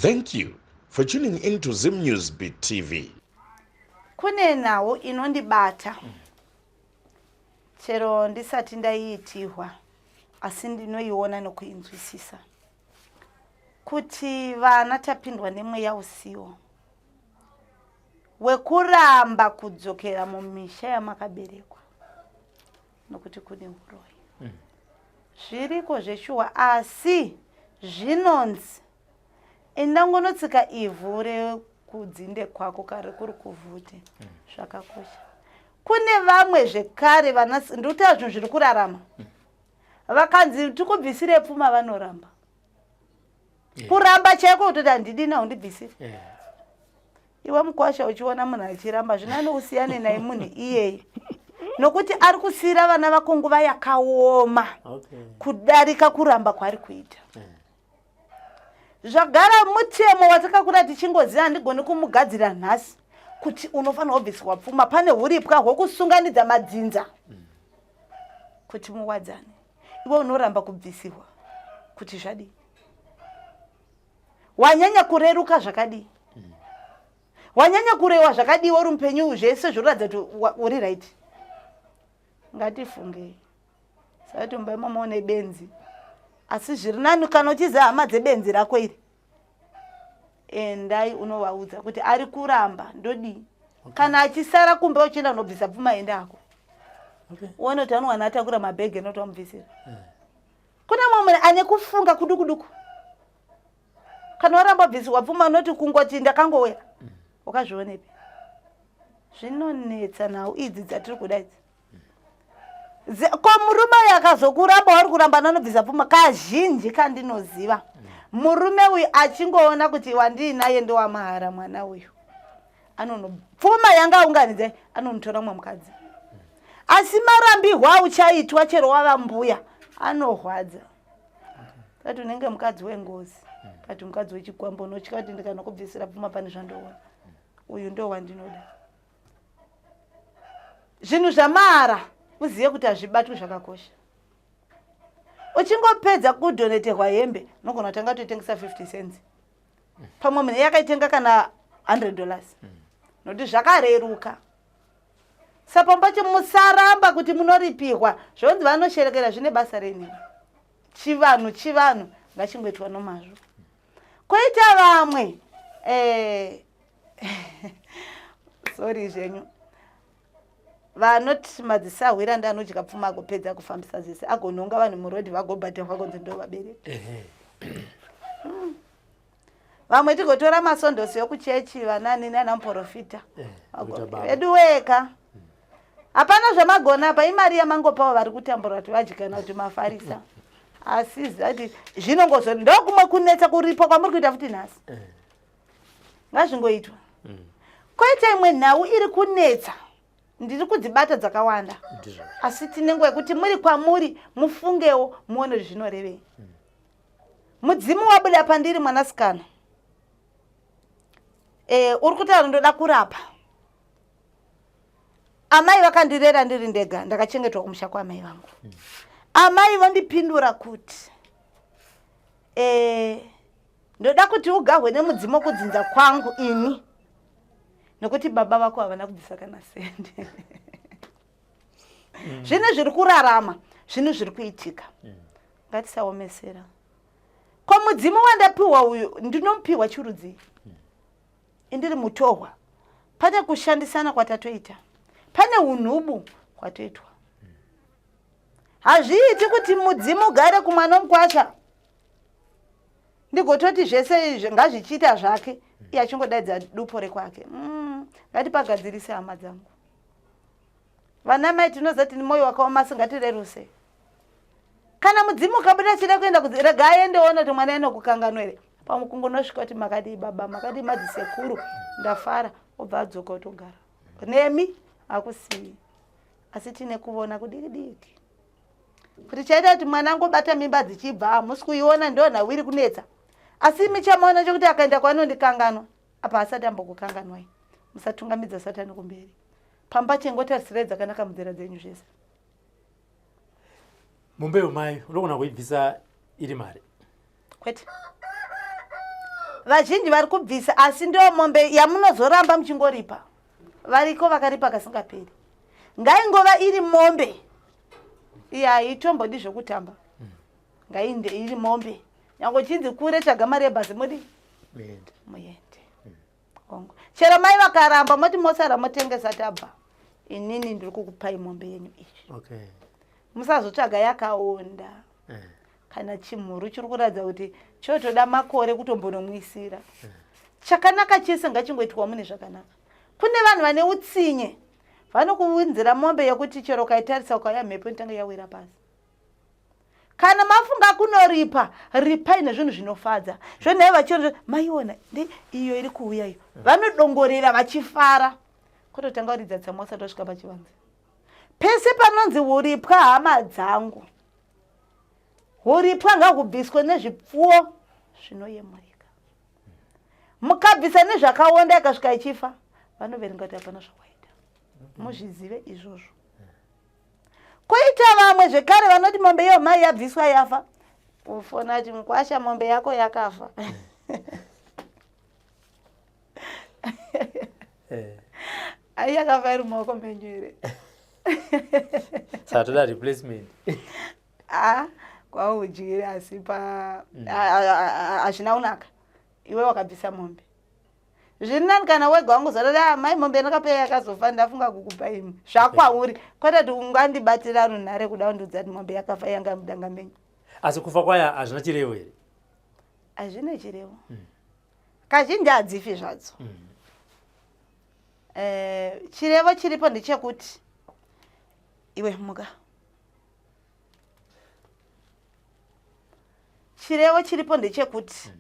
Thank you for tuning in to Zim News Beat TV. Kune nawo inondibata chero ndisati ndaiitirwa asi ndinoiona nokuinzwisisa kuti vana tapindwa nemweya usiwo wekuramba kudzokera mumisha yamakaberekwa nokuti kune uroyi zviriko zveshuwa asi zvinonzi indangonotsika ivhu rekudzinde kwako kare kuri kuvhute zvakakosha. Kune vamwe zvekare ndikuti zvinhu zviri kurarama vakanzi tikubvisire pfuma vanoramba kuramba chaiko kutoti handidi nawo ndibvisire iwe mukwasha uchiona munhu achiramba zvinani usiyane naye munhu iyeye nokuti ari kusiyira vana vako nguva yakaoma kudarika kuramba kwari kuita. Zvagara mutemo watakakura tichingoziva handigoni kumugadzira nhasi kuti unofanira kubvisirwa pfuma pane huripwa hwokusunganidza madzinza kuti muwadzane iwe unoramba kubvisirwa kuti zvadi wanyanya kureruka zvakadi wanyanya kurewa zvakadi uri mupenyu zvese zvoratidza kuti uri right. Ngatifunge sati mbaimamaone benzi asi zviri nani kana uchiziva hama dzebenzi rako iri endai unovaudza kuti ari kuramba ndodii kana achisara kumbe uchienda unobvisa pfuma enda ako uone kuti anowana atakura mabhegi enoti wamubvisira. Kune mumwe ane kufunga kuduku kana waramba bvisirwa pfuma unoti kungoti ndakangowera wakazvionepi. Zvinonetsa nhau idzi dzatiri kudaidzi ko murume uyu akazokuramba wari kuramba nanobvisa pfuma kazhinji kandinoziva murume uyu achingoona kuti wandinaye ndowamahara mwana uyu pfuma yanga aunganidzai anomutora mumwe mukadzi asi marambirwa uchaitwa chero wava mbuya anorwadza kati unenge mukadzi wengozi kati mukadzi wechikwambo unotya kuti ndikanokubvisira pfuma pane zvandoona uyu ndo wandinoda. Zvinhu zvamahara uzive kuti hazvibatwi zvakakosha. Uchingopedza kudoneterwa hembe nogona kutanga toitengesa 50 cents pamwe munhu yakaitenga kana $100 nokuti zvakareruka. Saka pacho musaramba kuti munoripirwa zvonzi vanosherekera zvine basa renyu. Chivanhu ngachingoitwa nomazvo. Koita vamwe sorry zvenyu vanoti madzisahwira ndanodya pfuma agopedza kufambisa zvese agononga vanhu murodhi vagobhatirwa kunzi ndo vabereki. Vamwe tigotora masondosi yokuchechi vanani nanamuprofita vedu weka hapana zvamagona apa imari yamangopawo vari kutambura kuti vadye kana kuti mafarisa asi zati zvinongozoti ndokumwe kunetsa kuripo kwamuri kuita futi nhasi ngazvingoitwa. Koita imwe nhau iri kunetsa ndiri kudzibata dzakawanda asi tine nguva yekuti muri kwamuri mufungewo muone zvinorevei. Mudzimu wabuda pandiri mwanasikana uri kutaura ndoda kurapa. Amai vakandirera ndiri ndega ndakachengetwa kumusha kwaamai vangu. Amai vandipindura kuti ndoda kuti ugahwe nemudzimu wokudzinza kwangu ini nokuti baba vako havana kubvisa kana sende. Zvine zviri kurarama zvinhu zviri kuitika ngatisaomesera. Ko mudzimu wandapiwa uyu ndinomupiwa chirudzii indiri mutorwa pane kushandisana kwatatoita pane unhubu kwatoitwa. Hazviiti kuti mudzimu ugare kumwana mukwasha ndigototi zvese ngazvichiita zvake iye achingodaidza dupo rekwake. Ngatipagadzirise hama dzangu. Vana mai tinoziva kuti mwoyo wakaoma singatireruse. Kana mudzimu ukabuda chida kuenda rega aendeona kuti mwana inokukanganwere pamwe kungonosvika kuti makadii baba makadii madzisekuru ndafara obva adzoka otogara nemi hakusii asi tine kuona kudiki kuti chaita kuti mwana angobata mimba dzichibva hamusi kuiona ndo nhau iri kunetsa asi michamaona chokuti akaenda kwanondikanganwa apa asati ambokukanganwai. Musatungamidza satani kumberi pamba chengotarisire dzakanaka munzira dzenyu zvese. Mumbeu mai unogona kuibvisa iri mari kwete vazhinji vari kubvisa asi ndio mombe yamunozoramba muchingoripa variko vakaripa kasingaperi ngaingova iri mombe iya haitombodi zvokutamba ngainde iri mombe nyange chinzi kure tsvaga mari yebhazi mudi muende ongo chero mai vakaramba moti mosara motengesa tabva inini ndiri kukupai mombe yenyu izvi musazotsvaga yakaonda kana chimhuru chiri kuratidza kuti chotoda makore kutombonomwisira chakanaka chese ngachingoitwa mune zvakanaka. Kune vanhu vane utsinye vanokuunzira mombe yekuti chero ukaitarisa ukauya mhepo inotanga yawira pasi. Kana mafunga kunoripa ripai nezvinhu zvinofadza zvonai vachiona maiona iyo iri kuuya iyo vanodongorera vachifara kutotanga kuridza tsamo usati wasvika pachivanze. Pese panonzi huripwa hama dzangu huripwa ngahubviswe nezvipfuwo zvinoyemurika. Mukabvisa nezvakaonda ikasvika ichifa vanoverenga kuti hapana zvakaita. Muzvizive izvozvo. Koita vamwe zvekare vanoti mombe iyo mai yabviswa yafa ufona kuti mukwasha mombe yako yakafa. Ai yakafa iri mumaoko menyu here. Saka toda replacement. Kwaudyire asi hazvina kunaka iwe wakabvisa mombe. Zviri nani kana wega wangozarora mai mombe ndakapeya yakazofa ndafunga kukupa imi zvakwauri kwete kuti ungandibatira runhare kuda kundudza kuti mombe yakafa yanga mudanga menyu. Asi kufa kwaya hazvina chirevo here? Hazvine chirevo. Kazhinji hadzifi zvadzo. Chirevo chiripo ndechekuti iwe muka. Chirevo chiripo ndechekuti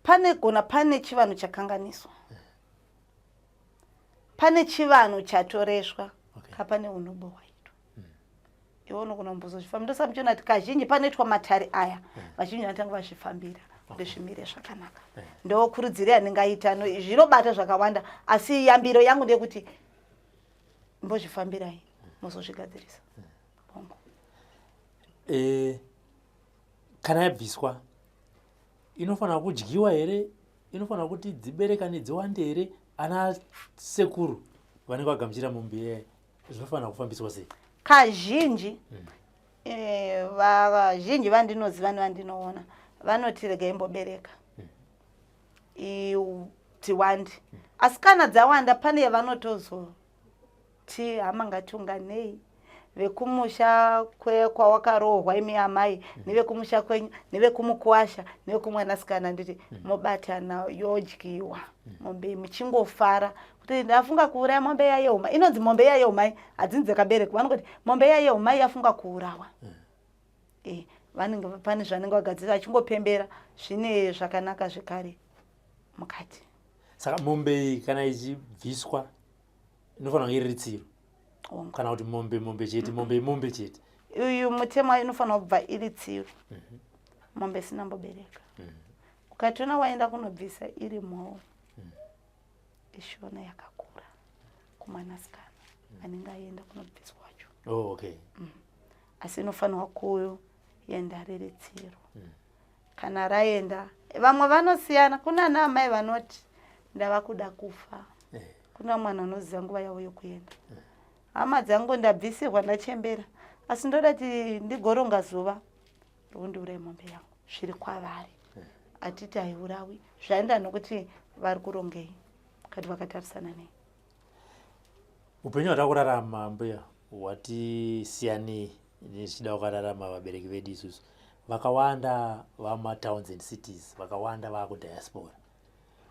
pane chivanhu chakanganiswa. Pane chivanhu chatoreswa kapane unobohwa ito. Iwe unogona kumbozozvifambira ndosamuchiona kuti kazhinji panoitwa matare aya vazhinji vanotanga vazvifambira kuti zvimire zvakanaka. Ndokurudzira ndingaita zvinobata zvakawanda asi yambiro yangu ndeyekuti mbozvifambirai muzozvigadzirisa. Bongo. Kana yabviswa inofanira kudyiwa here? Inofanira kuti dzibereka nedziwande here? Ana sekuru vanenge vagamuchira mombe zvinofanira kufambiswa sei? Kazhinji vazhinji vandinoziva nevandinoona vanoti regai imbobereka dziwande. Asi kana dzawanda pane yavanotozoti hama ngatiunganei vekumusha kwawakarohwa imi amai nevekumusha kwenyu nevekumukwasha nevekumwanasikana nditi mobatana yodyiwa mombe muchingofara kuti ndafunga kuuraya mombe yayeuma. Inonzi mombe yayeumai hadzinzi dzakabereka vanoti mombe yayeumai yafunga kuurawa. Vanenge pane zvanenge vagadzira vachingopembera zvine zvakanaka zvekare mukati. Saka mombe kana ichibviswa inofanira kunge iri tsiro kana kuti mombe chete. Uyu mutemo inofanira kubva iri tsiro. Mombe isina mbobereka. Ukationa waenda kunobvisa iri mhou ishona yakakura kumwanasikana anenge aenda kunobviswa wacho. Asi inofanira kuenda riri tsiro. Kana raenda vamwe vanosiyana. Kuna ana amai vanoti ndava kuda kufa. Kuna mwana unoziva nguva yavo yokuenda. Hama dzangu ndabvisirwa ndachembera asi ndoda kuti ndigoronga zuva rokundiuraya mombe yangu zviri kwavari. Atiti haiurawi zvaenda nokuti vari kurongei kati vakatarisana nei. Upenyu hwatava kurarama mbuya hwatisiyanei nechida kukararama vabereki vedu isusu. Vakawanda vamatowns and cities, vakawanda vakudhiaspora.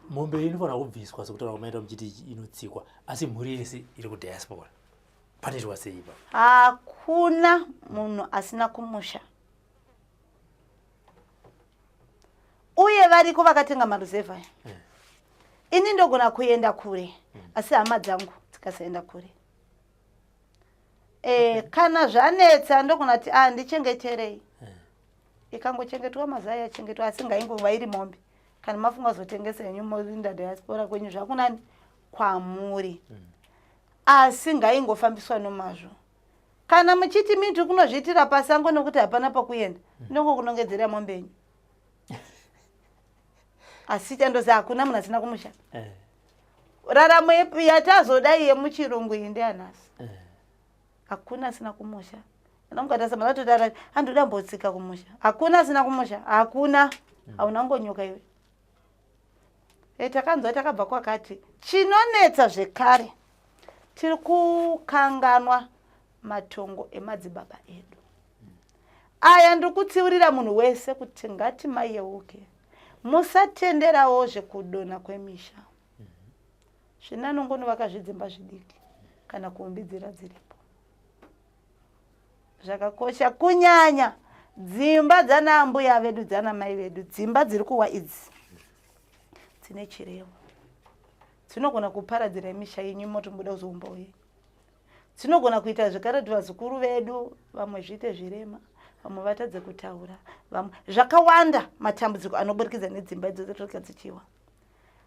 Mombe inofanira kubviswa sekutaura kumaita muchiti inotsikwa asi mhuri yese iri kudhiaspora. Panoitwa sei ipa? Hakuna munhu asina kumusha. Uye variko vakatenga maruzevha. Ini ndogona kuenda kure asi hama dzangu dzikasaenda kure. Kana zvanetsa ndogona kuti ndichengeterei. Ikangochengetwa mazai yachengetwa asi ngaingova iri mombe. Kana mafunga zotengesa yenyu morinda diaspora kwenyu zvakunani kwamuri. Asi ngaingofambiswa nomazvo. Kana muchiti mintu kunozviitira pasango nokuti hapana pakuenda ndongo kunongedzera mombe yenyu. asi chandoza hakuna munhu asina kumusha raramo yatazodai yemuchirungu iyi ndeanasi hakuna asina kumusha anamukatasamana atotara andoda mbotsika kumusha hakuna asina kumusha hakuna hauna ngonyoka iwe takanzwa takabva kwakati chinonetsa zvekare tiri kukanganwa matongo emadzibaba edu aya ndikutsiurira munhu wese kuti ngati maiyeuke musatenderawo zvekudonha kwemisha zvinanongono vakazvidzimba zvidiki kana kuumbidzira dziripo zvakakosha kunyanya dzimba dzana mbuya vedu dzana mai vedu dzimba dziri kuwa idzi dzine chirevo dzinogona kuparadzira misha yenyu moto muda kuzoumbawo yenyu dzinogona kuita zvekare kuti vazukuru vedu vamwe zviite zvirema vamwe vatadze kutaura vamwe zvakawanda matambudziko anoburikidza nedzimba idzodzo toka dzichiwa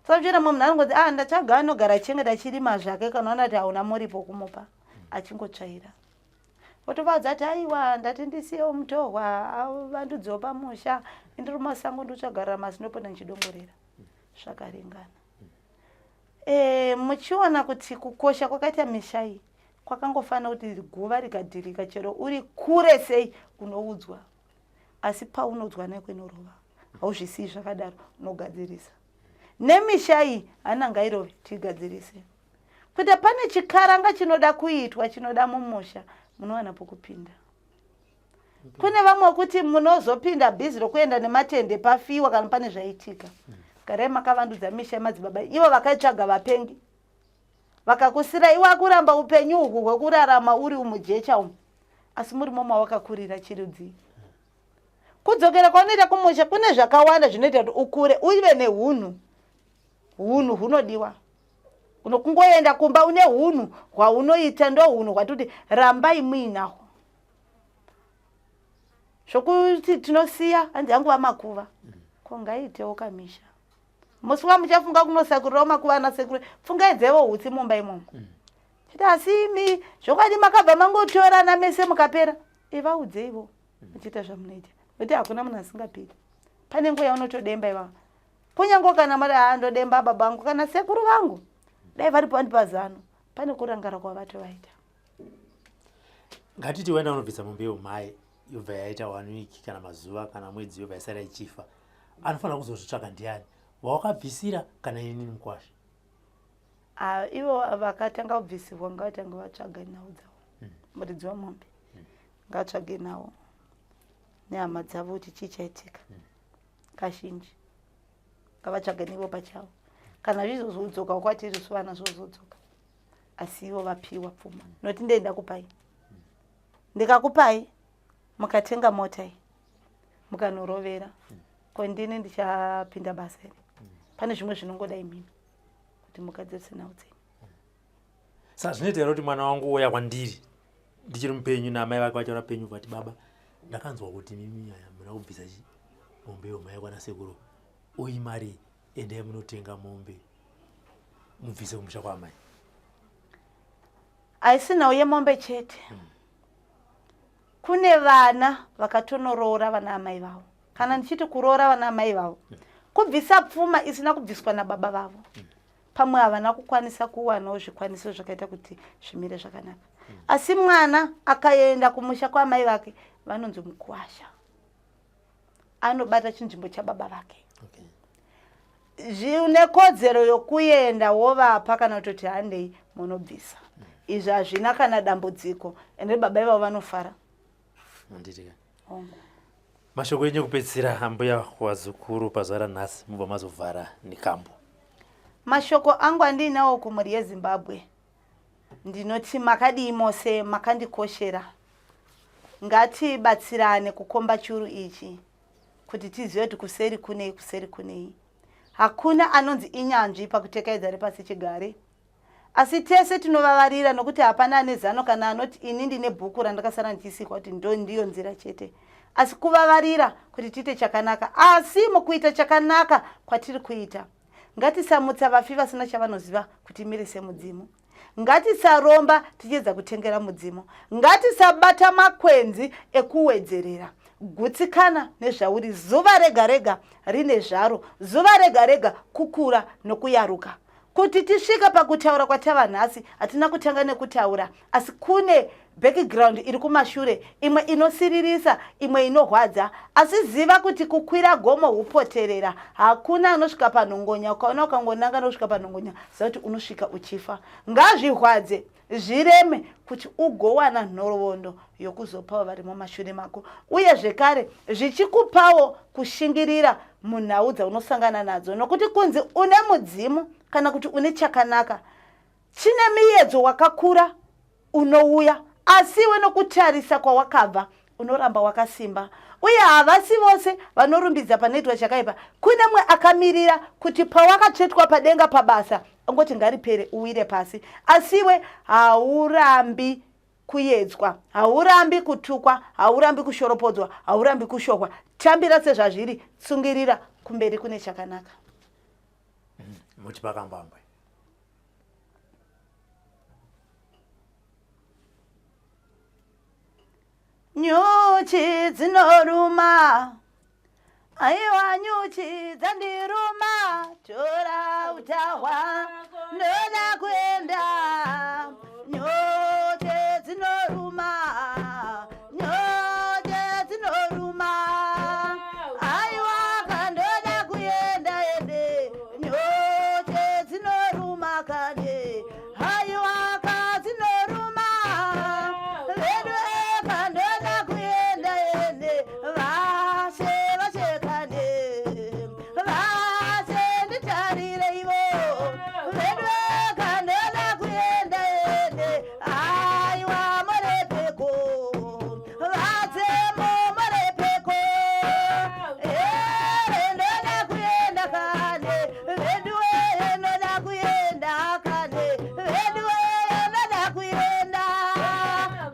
saka munhu anongodzi ndachaga anogara chengeta chirima zvake kana ona kuti hauna muripo kumupa achingotsvaira otobvadza ati aiwa ndati ndisiyewo mutohwa vandudziwo pamusha indiri mumasango ndochagarira masi ndopona ndichidongorera zvakaringana muchiona kuti kukosha kwakaita misha iyi kwakangofanira kuti guva rikadhirika chero uri kure sei unoudzwa asi paunodzwa nekwenorova hauzvisii zvakadaro unogadzirisa nemisha iyi hana ngairove tigadzirise kuti pane chikaranga chinoda kuitwa chinoda mumusha munowana pokupinda kune vamwe kuti munozopinda bhizi rokuenda nematende pafiwa kana pane zvaitika garai makavandudza misha yemadzibaba ivo vakaitsvaga vapengi vakakusira iwe akuramba upenyu uhwu hwekurarama uri umujecha umu asi muri moma wakakurira chirudzii kudzokera kwaunoita kumusha kune zvakawanda zvinoita kuti ukure uive neunhu hunodiwa unokungoenda kumba une hunhu hwaunoita ndo hunhu hwatuti rambai muinahwo zvokuti tinosiya hanzi yangu vamakuva kongaitewo kamisha musi wamuchafunga kunosakurirawo makuva anasekuru fungaidzewo hutsi mumba imomo chiti asimi zvokwadi makabva mangotorana mese mukapera ivaudzeivo muchiita zvamunoita kuti hakuna munhu asingapiri pane nguva yaunotodemba ivavo kunyange kana mari ndodemba baba vangu kana sekuru vangu dai vari pandi pazano pane kurangara kwavatovaita ngatiti waenda unobvisa mombe yomhai yobva yaita 1 week kana mazuva kana mwedzi yobva yasara ichifa anofanira kuzozvitsvaga ndiani wawakabvisira kana inini mukwasha ivo vakatanga kubvisirwa ngavatanga vatsvaga nhau dzavo muridzi wemombe ngavatsvage nhau nehama dzavo kuti chii chaitika kazhinji ngavatsvaga nevo pachavo kana zvizozodzoka kwatiri suvana zvozodzoka asi ivo vapiwa pfuma noti ndenda kupai ndikakupai mukatenga motai mukanorovera kwendini ndichapinda basa iri pane zvimwe zvinongoda imimi kuti mugadzirisa nhau dzenyu saka zvinoita here kuti mwana wangu uya kwandiri ndichiri mupenyu namai vake vachaura penyu vati baba ndakanzwa kuti mimi aya muna kubvisa mombe yomhai kwana sekuru uyi mari endai munotenga mombe mubvise kumusha kwamai haisi nhau yemombe chete kune vana vakatonorora vana amai vavo kana ndichiti kuroora vana amai vavo kubvisa pfuma isina kubviswa nababa vavo pamwe havana kukwanisa kuwanawo zvikwaniso zvakaita kuti zvimire zvakanaka asi mwana akaenda kumusha kwamai vake vanonzi mukwasha anobata chinzvimbo chababa vake zvine kodzero yokuenda wovapa kana kutoti handei munobvisa izvi hazvina kana dambudziko ende baba ivavo vanofara mashoko enyu kupedzisira ambuya wazukuru pazuva ranhasi mubva mazovhara nekambo mashoko angu andinawo kumhuri yeZimbabwe ndinoti makadii mose makandikoshera ngatibatsirane kukomba churu ichi kuti tizive kuti kuseri kunei hakuna anonzi inyanzvi pakutekedza repasi chigare asi tese tinovavarira nokuti hapana ane zano kana anoti ini ndine bhuku randakasara ndichisikwa kuti ndiyo nzira chete asi kuvavarira kuti tiite chakanaka asi mukuita chakanaka kwatiri kuita ngatisamutsa vafi vasina chavanoziva kuti mirise mudzimu ngatisaromba tichiedza kutengera mudzimu ngatisabata makwenzi ekuwedzerera gutsikana nezvauri, zuva rega rega rine zvaro, zuva rega rega kukura nokuyaruka. Kuti tisvika pakutaura kwatava nhasi, hatina kutanga nekutaura, asi kune background iri kumashure, imwe inosiririsa, imwe inorwadza. Asi ziva kuti kukwira gomo hupoterera, hakuna anosvika panhongonya. Ukaona ukangonanga nosvika panhongonya, ziva kuti unosvika uchifa. Ngazvirwadze, zvireme kuti ugowana nhoroondo yokuzopawo vari mumashure mako, uye zvekare zvichikupawo kushingirira munhau dzaunosangana nadzo, nokuti kunzi une mudzimu kana kuti une chakanaka, chine miyedzo wakakura unouya, asiwe nokutarisa kwawakabva unoramba wakasimba. Uye havasi vose vanorumbidza panoitwa chakaipa. Kune mwe akamirira kuti pawakatsvetwa padenga pabasa angoti ngaripere uwire pasi, asiwe haurambi kuyedzwa, haurambi kutukwa, haurambi kushoropodzwa, haurambi kushohwa. Tambira sezvazviri, tsungirira kumberi kune chakanaka. Muti pakambambwe. Nyuchi dzinoruma, aiwa nyuchi dzandiruma, tora utahwa ndoda kuenda. Nyuchi dzinoruma, nyuchi dzinoruma, aiwa kandoda kuenda ende. Nyuchi dzinoruma kane, aiwa kadzinoruma, vedwe kandoda kuenda ende. Vase vachekane, vase nditarire ivo, vedwe kandoda kuenda ende. Aiwa morepeko, vatsemo morepeko, ndoda kuenda kane, vedwe ndoda kuenda kane, vedwe ndoda kuenda.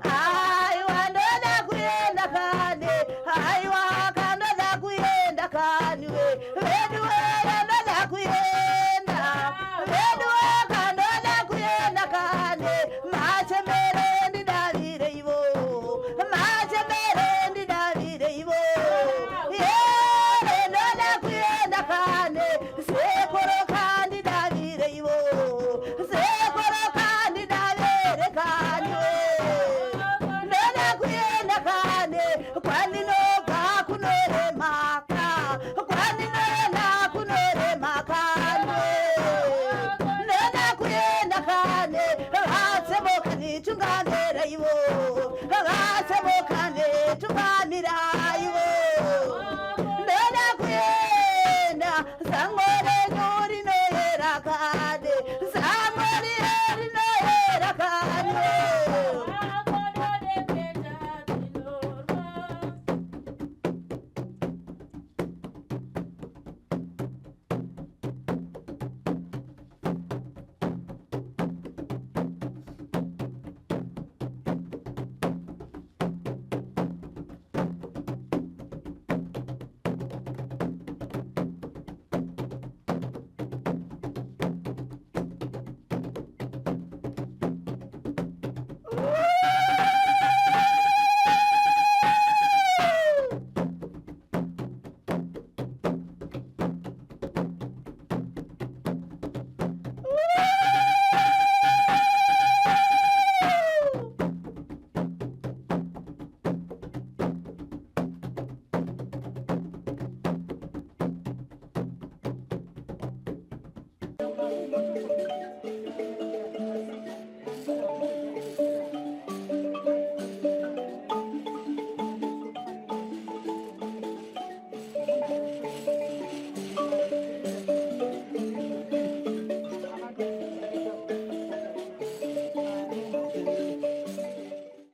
Aiwa ndoda kuenda kane, aiwa kandoda kuenda kane, vedwe ndoda kuenda, vedwe kandoda kuenda kane. Machembere ndidavire ivo, machembere ndidavire ivo, ndoda kuenda kane. Sekoroka ndidavire ivo, sekoroka ndidavire kane, ndoda kuenda kane. Kwandinobva kunoremaka, kwandinoenda kunoremaka, ndoda kuenda kane. Vatsemuka nditungamira ivo, vatsemuka nditungamira ivo, ndoda kuenda. Zango renyu rinoyera kane, zango rinoyera kane.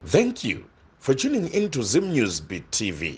Thank you for tuning in to Zim News Beat TV.